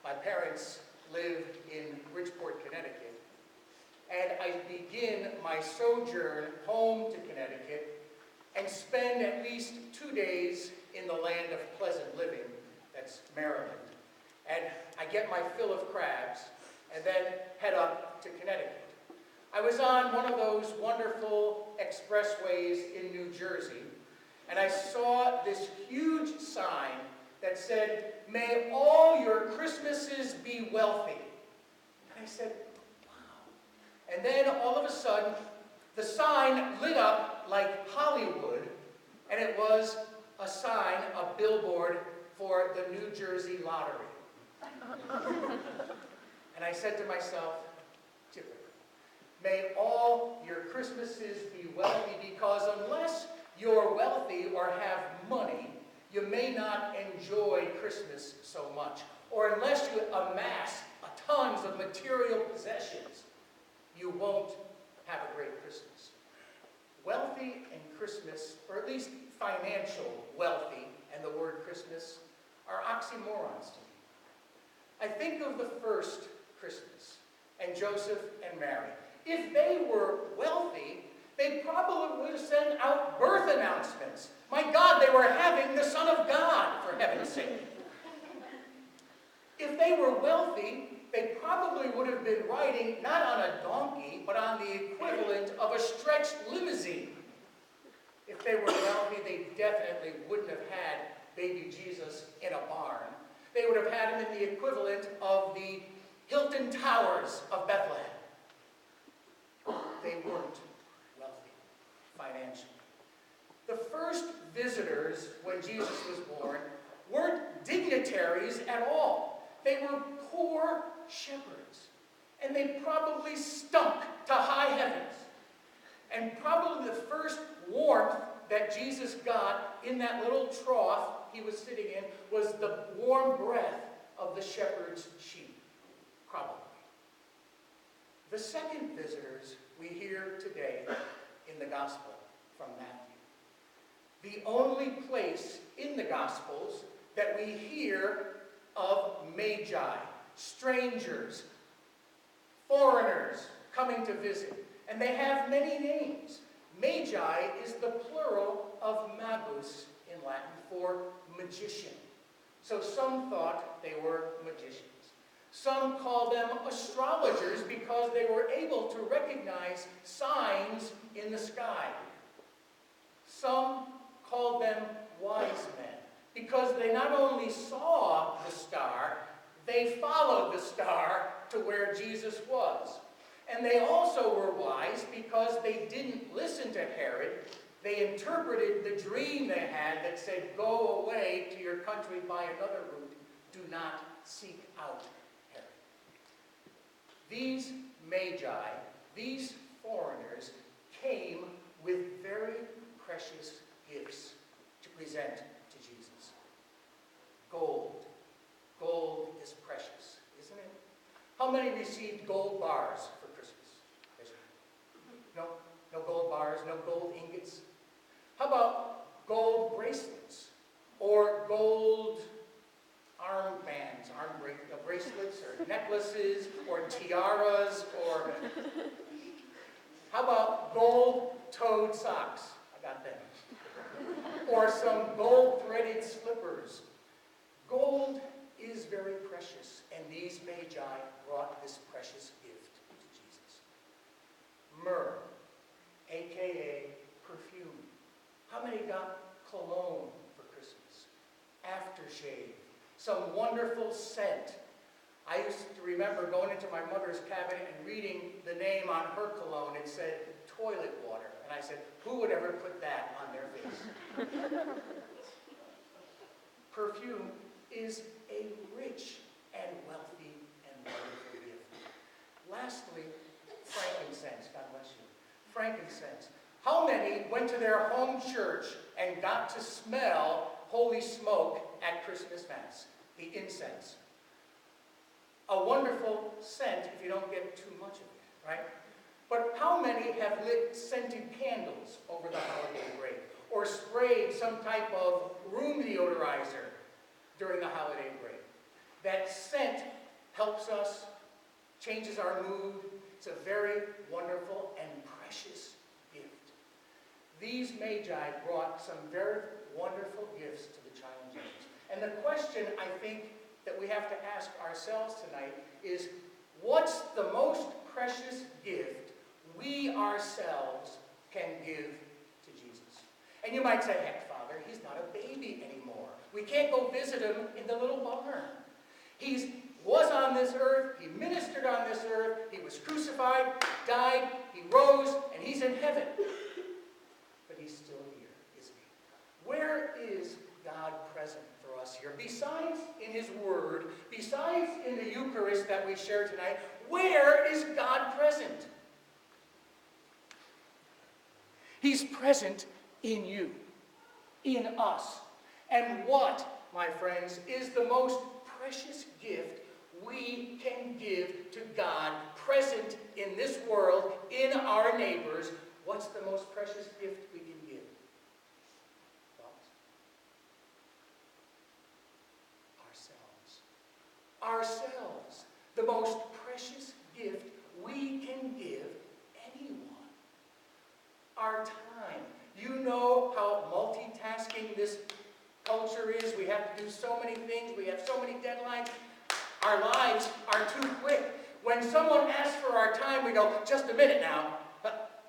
My parents live in Bridgeport, Connecticut, and I begin my sojourn home to Connecticut and spend at least 2 days in the land of pleasant living, that's Maryland. And I get my fill of crabs and then head up to Connecticut. I was on one of those wonderful expressways in New Jersey, and I saw this huge sign that said, "May all your Christmases be wealthy." And I said, wow. And then all of a sudden, the sign lit up like Hollywood, and it was a sign, a billboard for the New Jersey lottery. And I said to myself, Chipper, may all your Christmases be wealthy, because unless you're wealthy or have money, you may not enjoy Christmas so much. Or unless you amass tons of material possessions, you won't have a great Christmas. Wealthy and Christmas, or at least financial wealthy and the word Christmas, are oxymorons to me. I think of the first Christmas and Joseph and Mary. If they were wealthy, they probably would have sent out birth announcements. My God, they were having the Son of God, for heaven's sake. If they were wealthy, they probably would have been riding not on a donkey, but on the equivalent of a stretched limousine. If they were wealthy, they definitely wouldn't have had baby Jesus in a barn. They would have had him in the equivalent of the Hilton Towers of Bethlehem. They weren't wealthy financially. The first visitors when Jesus was born weren't dignitaries at all. They were poor shepherds, and they probably stunk to high heavens. And probably the first warmth that Jesus got in that little trough he was sitting in was the warm breath of the shepherd's sheep, probably. The second visitors we hear today in the Gospel from Matthew. The only place in the Gospels that we hear of magi, strangers, foreigners coming to visit. And they have many names. Magi is the plural of magus in Latin for magician. So some thought they were magicians. Some call them astrologers because they were able to recognize signs in the sky. Some called them wise men because they not only saw the star, they followed the star to where Jesus was. And they also were wise because they didn't listen to Herod. They interpreted the dream they had that said, "Go away to your country by another route. Do not seek out Herod." These magi, these foreigners, came with very precious gifts to present to Jesus. Gold. Gold is precious, isn't it? How many received gold bars for Christmas? No? No gold bars, no gold ingots? How about gold bracelets? Or gold armbands, bracelets, or necklaces, or tiaras, or... How about gold-toed socks? I got them. Or some gold-threaded slippers. Gold is very precious, and these magi brought this precious gift to Jesus. Myrrh, a.k.a. perfume. How many got cologne for Christmas? Aftershave. Some wonderful scent. I used to remember going into my mother's cabinet and reading the name on her cologne. It said toilet water. And I said, who would ever put that on their face? Perfume is a rich and wealthy and wonderful gift. Lastly, frankincense. God bless you. Frankincense. How many went to their home church and got to smell holy smoke at Christmas Mass? The incense. A wonderful scent if you don't get too much of it, right? But how many have lit scented candles over the holiday break? Or sprayed some type of room deodorizer during the holiday break? That scent helps us, changes our mood. It's a very wonderful and precious gift. These magi brought some very wonderful gifts to the child Jesus. And the question, I think, that we have to ask ourselves tonight is, what's the most precious gift we ourselves can give to Jesus? And you might say, heck, Father, he's not a baby anymore. We can't go visit him in the little barn. He was on this earth, he ministered on this earth, he was crucified, died, he rose, and he's in heaven. But he's still here, isn't he? Where is God present for us here? Besides in his word, besides in the Eucharist that we share tonight, where is God present? He's present in you, in us. And what, my friends, is the most precious gift we can give to God, present in this world, in our neighbors? What's the most precious gift we can give? Thoughts? Ourselves. The most precious gift we can give anyone. Our time. You know how multitasking this culture is. We have to do so many things. We have so many deadlines. Our lives are too quick. When someone asks for our time, we go, just a minute now. But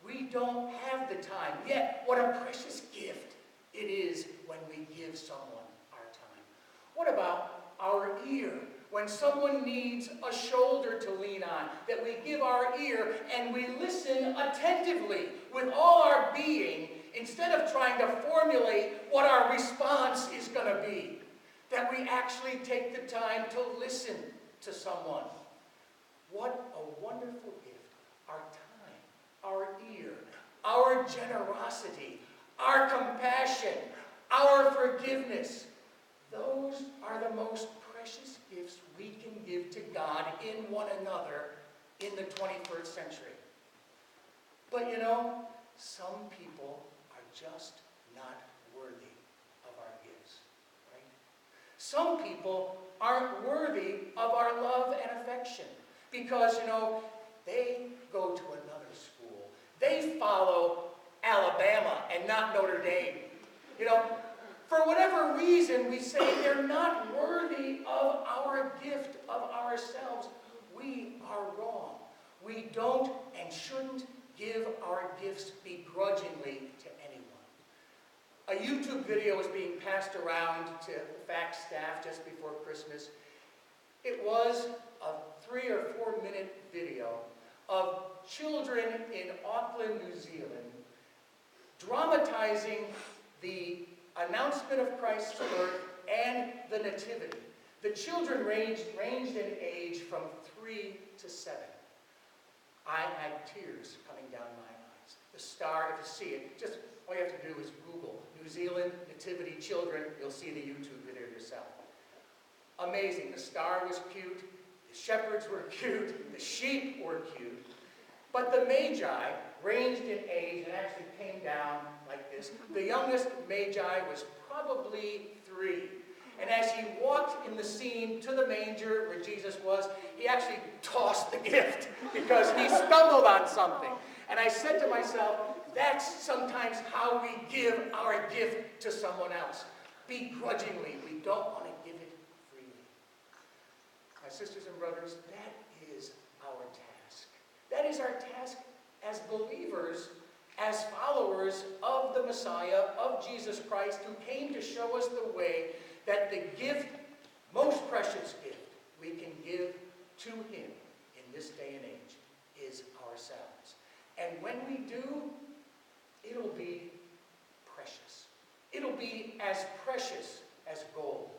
we don't have the time. Yet, what a precious gift it is when we give someone our time. What about our ear? When someone needs a shoulder to lean on, that we give our ear and we listen attentively with all our being, instead of trying to formulate what our response is going to be. That we actually take the time to listen to someone. What a wonderful gift. Our time, our ear, our generosity, our compassion, our forgiveness. Those are the most precious gifts we can give to God in one another in the 21st century. But you know, some people are just not worthy of our gifts, right? Some people aren't worthy of our love and affection because, you know, they go to another school. They follow Alabama and not Notre Dame. You know, for whatever reason, we say they're not worthy of our gift of ourselves. We are wrong. We don't and shouldn't give our gifts begrudgingly to anyone. A YouTube video was being passed around to fact staff just before Christmas. It was a 3 or 4 minute video of children in Auckland, New Zealand, dramatizing the announcement of Christ's birth and the nativity. The children ranged in age from 3 to 7. I had tears coming down my eyes. The star, if you see it, just all you have to do is Google New Zealand nativity children. You'll see the YouTube video yourself. Amazing. The star was cute. The shepherds were cute. The sheep were cute. But the Magi ranged in age and actually came down like this. The youngest Magi was probably 3. And as he walked in the scene to the manger where Jesus was, he actually tossed the gift because he stumbled on something. And I said to myself, that's sometimes how we give our gift to someone else. Begrudgingly. We don't want to give it freely. My sisters and brothers, that is our task. That is our task as believers, as followers of the Messiah, of Jesus Christ, who came to show us the way that the gift, most precious gift, we can give to him in this day and age is ourselves. And when we do, it'll be precious. It'll be as precious as gold.